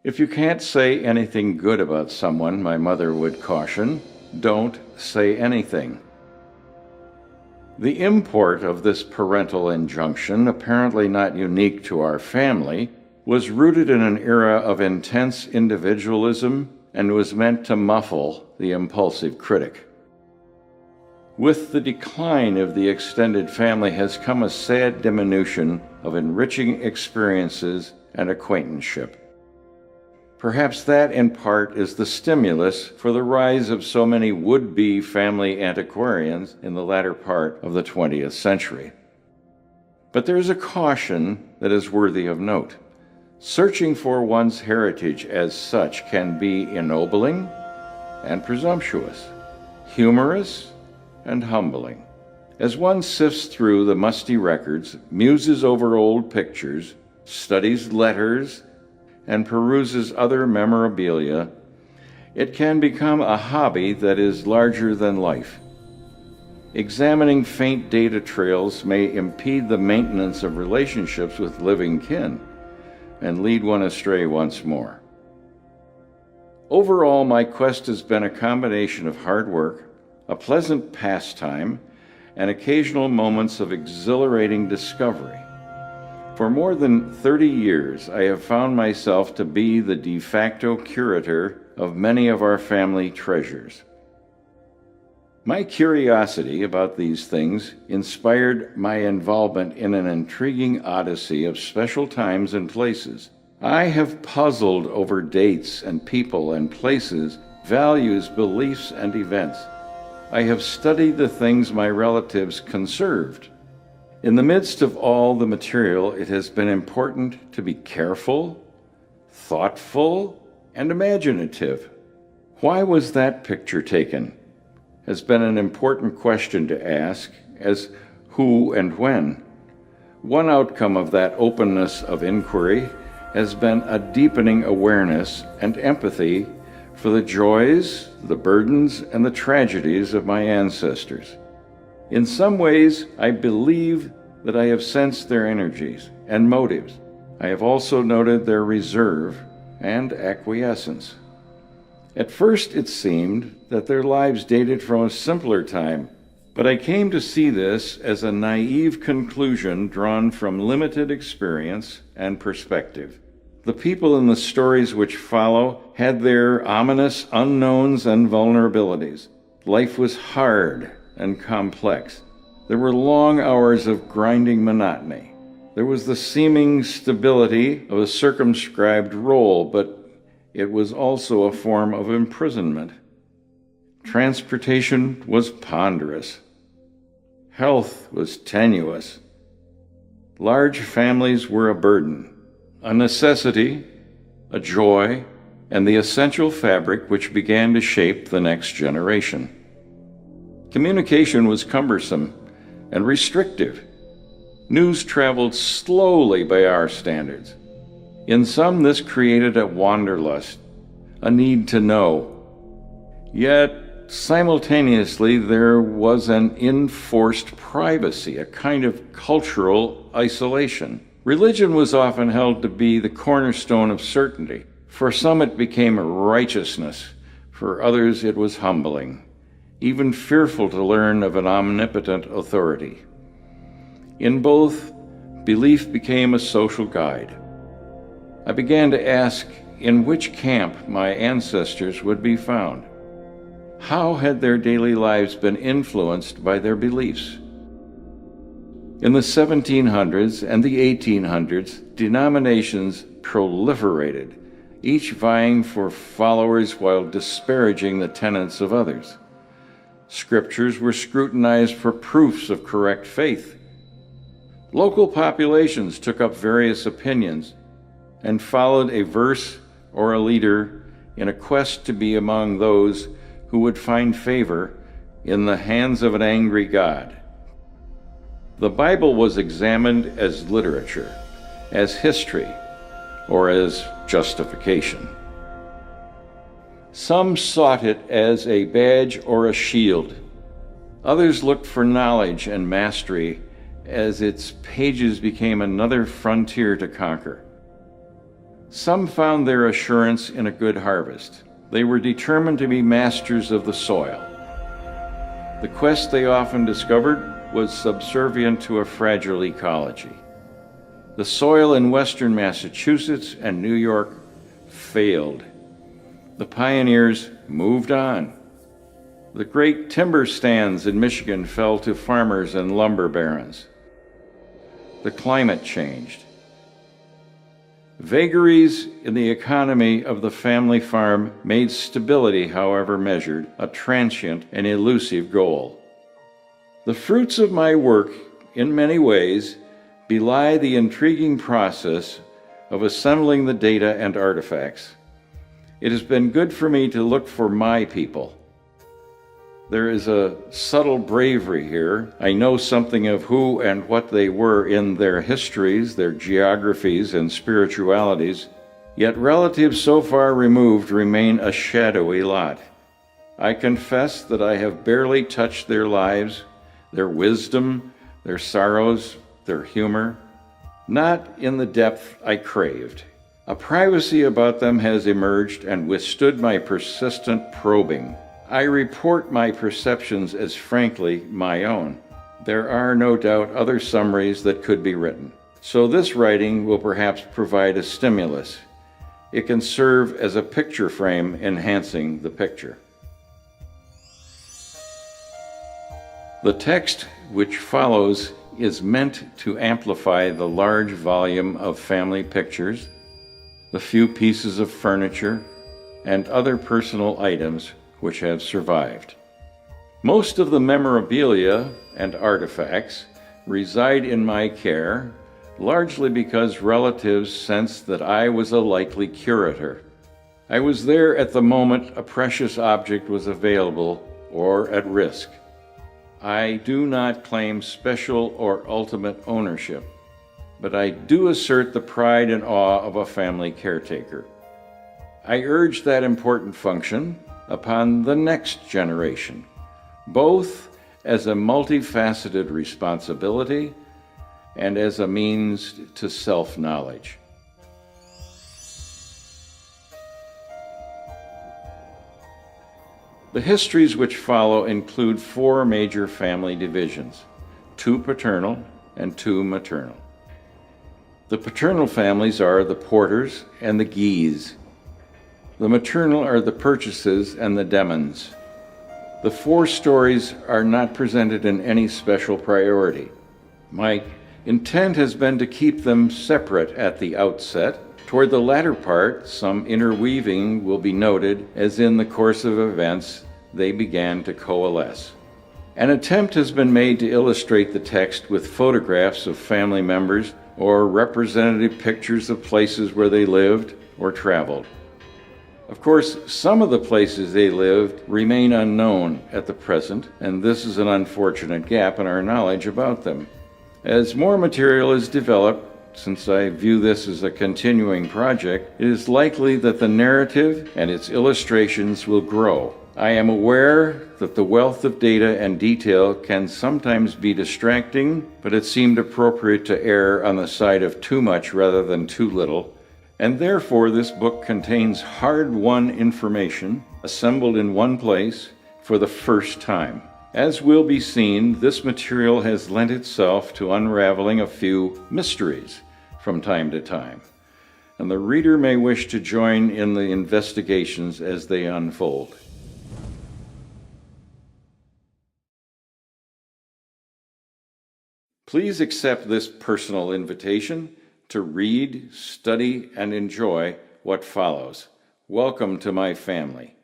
If you can't say anything good about someone, my mother would caution, don't say anything. The import of this parental injunction, apparently not unique to our family, was rooted in an era of intense individualism and was meant to muffle the impulsive critic. With the decline of the extended family has come a sad diminution of enriching experiences and acquaintanceship. Perhaps that, in part, is the stimulus for the rise of so many would-be family antiquarians in the latter part of the 20th century. But there is a caution that is worthy of note. Searching for one's heritage as such can be ennobling and presumptuous, humorous and humbling. As one sifts through the musty records, muses over old pictures, studies letters, and peruses other memorabilia, it can become a hobby that is larger than life. Examining faint data trails may impede the maintenance of relationships with living kin and lead one astray once more. Overall, my quest has been a combination of hard work, a pleasant pastime, and occasional moments of exhilarating discovery. For more than 30 years, I have found myself to be the de facto curator of many of our family treasures. My curiosity about these things inspired my involvement in an intriguing odyssey of special times and places. I have puzzled over dates and people and places, values, beliefs, and events. I have studied the things my relatives conserved. In the midst of all the material, it has been important to be careful, thoughtful, and imaginative. Why was that picture taken? Has been an important question to ask, as who and when. One outcome of that openness of inquiry has been a deepening awareness and empathy for the joys, the burdens, and the tragedies of my ancestors. In some ways, I believe that I have sensed their energies and motives. I have also noted their reserve and acquiescence. At first, it seemed that their lives dated from a simpler time, but I came to see this as a naive conclusion drawn from limited experience and perspective. The people in the stories which follow had their ominous unknowns and vulnerabilities. Life was hard and complex. There were long hours of grinding monotony. There was the seeming stability of a circumscribed role, but it was also a form of imprisonment. Transportation was ponderous. Health was tenuous. Large families were a burden, a necessity, a joy, and the essential fabric which began to shape the next generation. Communication was cumbersome and restrictive. News traveled slowly by our standards. In some, this created a wanderlust, a need to know. Yet, simultaneously, there was an enforced privacy, a kind of cultural isolation. Religion was often held to be the cornerstone of certainty. For some, it became righteousness. For others, it was humbling, even fearful to learn of an omnipotent authority. In both, belief became a social guide. I began to ask in which camp my ancestors would be found. How had their daily lives been influenced by their beliefs? In the 1700s and the 1800s, denominations proliferated, each vying for followers while disparaging the tenets of others. Scriptures were scrutinized for proofs of correct faith. Local populations took up various opinions and followed a verse or a leader in a quest to be among those who would find favor in the hands of an angry God. The Bible was examined as literature, as history, or as justification. Some sought it as a badge or a shield. Others looked for knowledge and mastery as its pages became another frontier to conquer. Some found their assurance in a good harvest. They were determined to be masters of the soil. The quest they often discovered was subservient to a fragile ecology. The soil in western Massachusetts and New York failed. The pioneers moved on. The great timber stands in Michigan fell to farmers and lumber barons. The climate changed. Vagaries in the economy of the family farm made stability, however measured, a transient and elusive goal. The fruits of my work, in many ways, belie the intriguing process of assembling the data and artifacts. It has been good for me to look for my people. There is a subtle bravery here. I know something of who and what they were in their histories, their geographies, and spiritualities, yet relatives so far removed remain a shadowy lot. I confess that I have barely touched their lives, their wisdom, their sorrows, their humor, not in the depth I craved. A privacy about them has emerged and withstood my persistent probing. I report my perceptions as frankly my own. There are no doubt other summaries that could be written. So this writing will perhaps provide a stimulus. It can serve as a picture frame enhancing the picture. The text which follows is meant to amplify the large volume of family pictures, the few pieces of furniture, and other personal items which have survived. Most of the memorabilia and artifacts reside in my care, largely because relatives sensed that I was a likely curator. I was there at the moment a precious object was available or at risk. I do not claim special or ultimate ownership, but I do assert the pride and awe of a family caretaker. I urge that important function upon the next generation, both as a multifaceted responsibility and as a means to self-knowledge. The histories which follow include 4 major family divisions, 2 paternal and 2 maternal. The paternal families are the Porters and the Gees. The maternal are the Purchases and the Demons. The 4 stories are not presented in any special priority. My intent has been to keep them separate at the outset. Toward the latter part, some interweaving will be noted as in the course of events they began to coalesce. An attempt has been made to illustrate the text with photographs of family members or representative pictures of places where they lived or traveled. Of course, some of the places they lived remain unknown at the present, and this is an unfortunate gap in our knowledge about them. As more material is developed, since I view this as a continuing project, it is likely that the narrative and its illustrations will grow. I am aware that the wealth of data and detail can sometimes be distracting, but it seemed appropriate to err on the side of too much rather than too little. And therefore, this book contains hard-won information assembled in one place for the first time. As will be seen, this material has lent itself to unraveling a few mysteries from time to time, and the reader may wish to join in the investigations as they unfold. Please accept this personal invitation to read, study, and enjoy what follows. Welcome to my family.